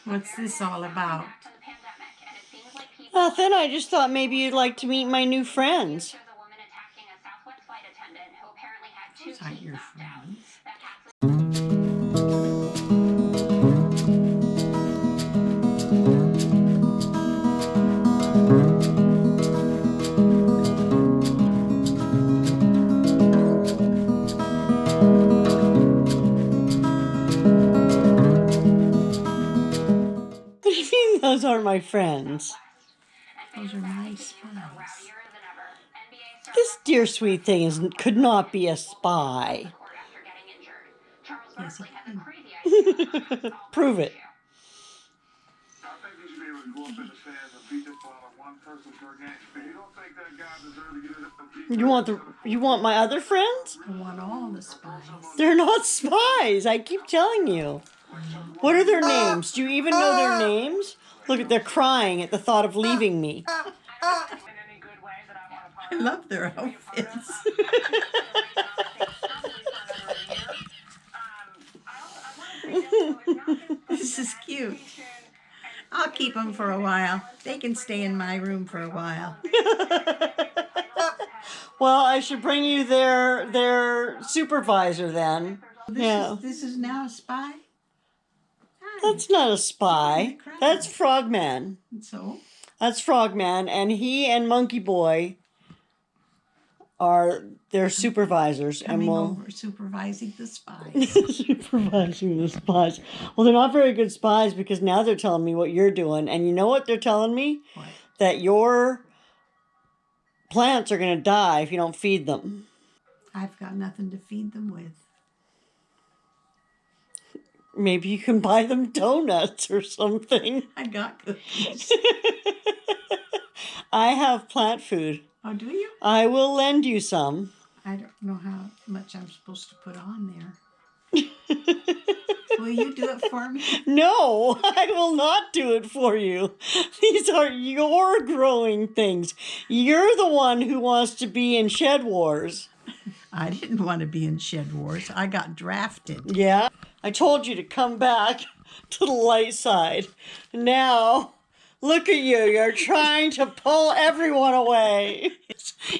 What's this all about? Nothing. I just thought maybe you'd like to meet my new friends. Those aren't your friends. What do you mean those aren't my friends? Those are my spies. This dear sweet thing could not be a spy. Yes, it can. Prove it. You want my other friends? I want all the spies. They're not spies. I keep telling you. What are their names? Do you even know their names? Look, they're crying at the thought of leaving me. I love their outfits. This is cute. I'll keep them for a while. They can stay in my room for a while. Well, I should bring you their supervisor then. This is now a spy? That's not a spy. That's Frogman. So? That's Frogman, and he and Monkey Boy are their supervisors. Coming over, supervising the spies. Supervising the spies. Well, they're not very good spies because now they're telling me what you're doing. And you know what they're telling me? What? That your plants are going to die if you don't feed them. I've got nothing to feed them with. Maybe you can buy them donuts or something. I got cookies. I have plant food. Oh, do you? I will lend you some. I don't know how much I'm supposed to put on there. Will you do it for me? No, I will not do it for you. These are your growing things. You're the one who wants to be in Shed Wars. I didn't want to be in Shed Wars. I got drafted. Yeah? I told you to come back to the light side. Now, look at you. You're trying to pull everyone away.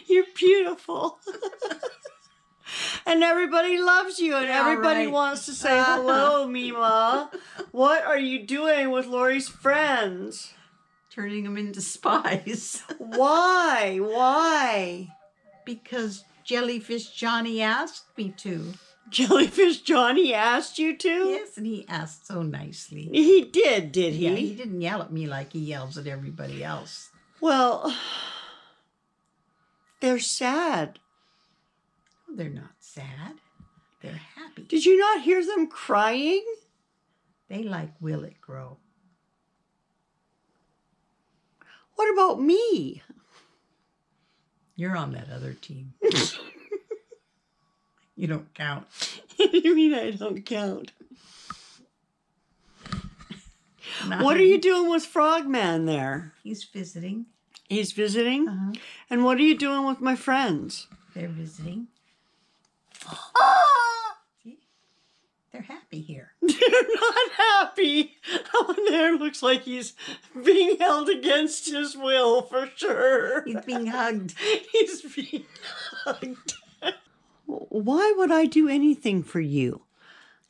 You're beautiful. And everybody loves you, and everybody wants to say hello, Mima. What are you doing with Lorrie's friends? Turning them into spies. Why? Why? Because Jellyfish Johnny asked me to. Jellyfish Johnny asked you to? Yes, and he asked so nicely. He did he? Yeah, he didn't yell at me like he yells at everybody else. Well, they're sad. They're not sad. They're happy. Did you not hear them crying? They like Will It Grow. What about me? You're on that other team. You don't count. What do you mean I don't count? What are you doing with Frogman there? He's visiting. He's visiting? Uh-huh. And what are you doing with my friends? They're visiting. See? They're happy here. They're not happy. Oh, there looks like he's being held against his will for sure. He's being hugged. He's being hugged. Why would I do anything for you?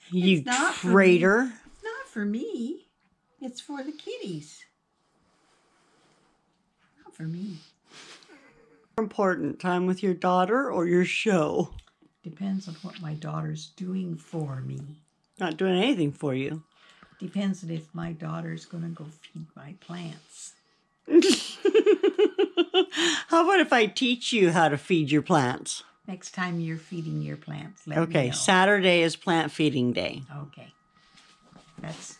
You traitor. It's not for me. It's for the kitties. Not for me. More important, time with your daughter or your show? Depends on what my daughter's doing for me. Not doing anything for you. Depends on if my daughter's going to go feed my plants. How about if I teach you how to feed your plants? Next time you're feeding your plants, let me Okay, know. Saturday is plant feeding day. Okay. That's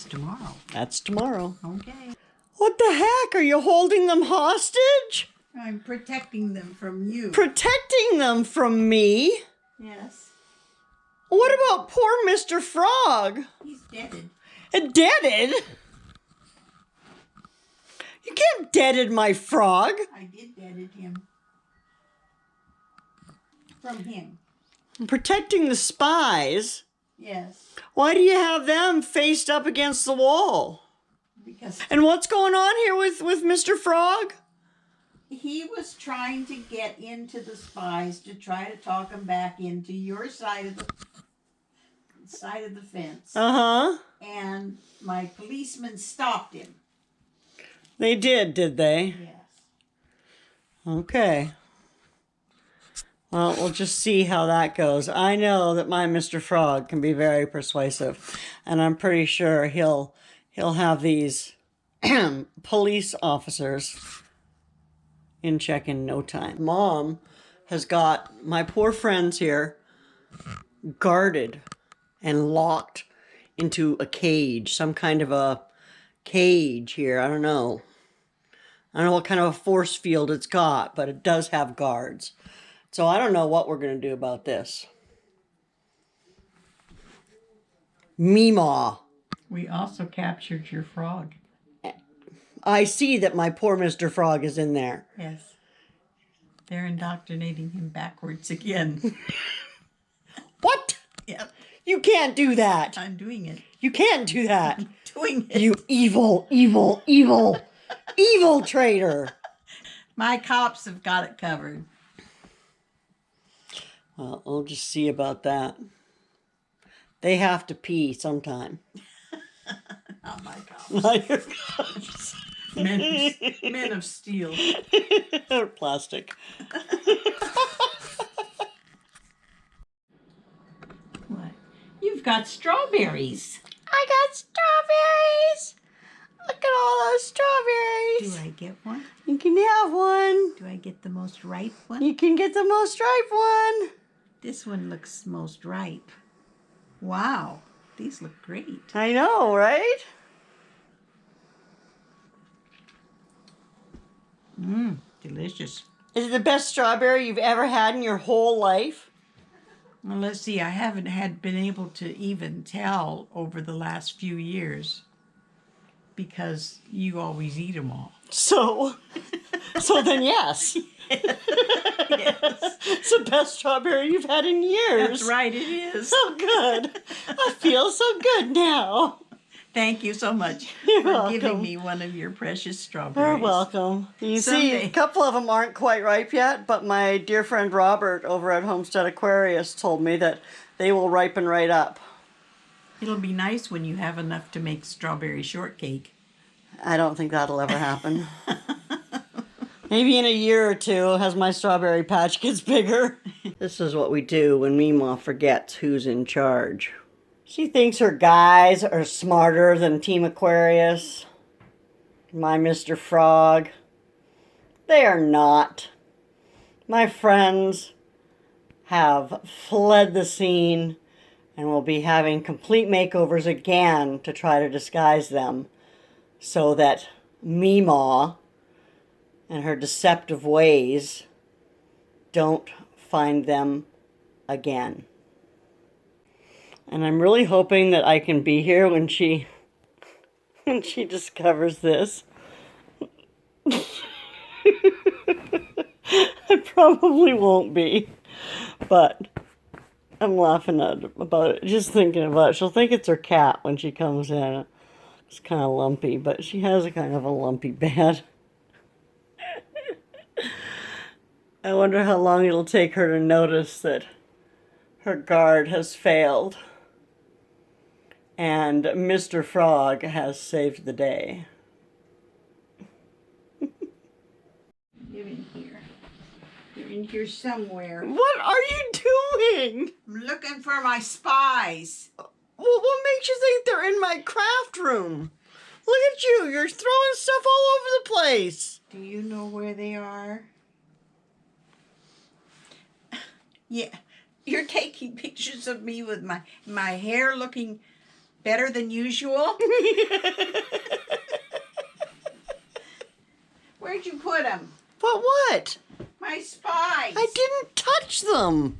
tomorrow. That's tomorrow. Okay. What the heck? Are you holding them hostage? I'm protecting them from you. Protecting them from me? Yes. What about poor Mr. Frog? He's deaded. Deaded? You can't deaded my frog. I did deaded him. From him. I'm protecting the spies. Yes. Why do you have them faced up against the wall? Because And what's going on here with Mr. Frog? he was trying to get into the Spies to try to talk him back into your side of the fence. Uh-huh. And my policeman stopped him. They did they? Yes. Okay. Well, we'll just see how that goes. I know that my Mr. Frog can be very persuasive, and I'm pretty sure he'll have these police officers in check in no time. Mom has got my poor friends here guarded and locked into a cage, some kind of a cage here. I don't know what kind of a force field it's got, but it does have guards. So I don't know what we're going to do about this. Meemaw. We also captured your frog. I see that my poor Mr. Frog is in there. Yes. They're indoctrinating him backwards again. What? Yep. You can't do that. I'm doing it. You can't do that. I'm doing it. You evil, evil, evil, evil traitor. My cops have got it covered. Well, we'll just see about that. They have to pee sometime. Not my cops. Not your cops. Men of steel. Or plastic. What? You've got strawberries. I got strawberries. Look at all those strawberries. Do I get one? You can have one. Do I get the most ripe one? You can get the most ripe one. This one looks most ripe. Wow. These look great. I know, right? Mmm, delicious. Is it the best strawberry you've ever had in your whole life? Well, let's see. I haven't been able to even tell over the last few years because you always eat them all. So then yes. Yes. It's the best strawberry you've had in years. That's right, it is. So good. I feel so good now. Thank you so much You're for welcome. giving me one of your precious strawberries. You're welcome. You see, Someday. a couple of them aren't quite ripe yet, but my dear friend Robert over at Homestead Aquarius told me that they will ripen right up. It'll be nice when you have enough to make strawberry shortcake. I don't think that'll ever happen. Maybe in a year or two as my strawberry patch gets bigger. This is what we do when Meemaw forgets who's in charge. She thinks her guys are smarter than Team Aquarius. My Mr. Frog. They are not. My friends have fled the scene and will be having complete makeovers again to try to disguise them so that Meemaw and her deceptive ways don't find them again. And I'm really hoping that I can be here when she discovers this. I probably won't be, but I'm laughing about it, just thinking about it. She'll think it's her cat when she comes in. It's kind of lumpy, but she has a kind of a lumpy bed. I wonder how long it'll take her to notice that her guard has failed and Mr. Frog has saved the day. You're in here. You're in here somewhere. What are you doing? I'm looking for my spies. Well, what makes you think they're in my craft room? Look at you. You're throwing stuff all over the place. Do you know where they are? Yeah. You're taking pictures of me with my hair looking better than usual? Where'd you put them? But what? My spies. I didn't touch them.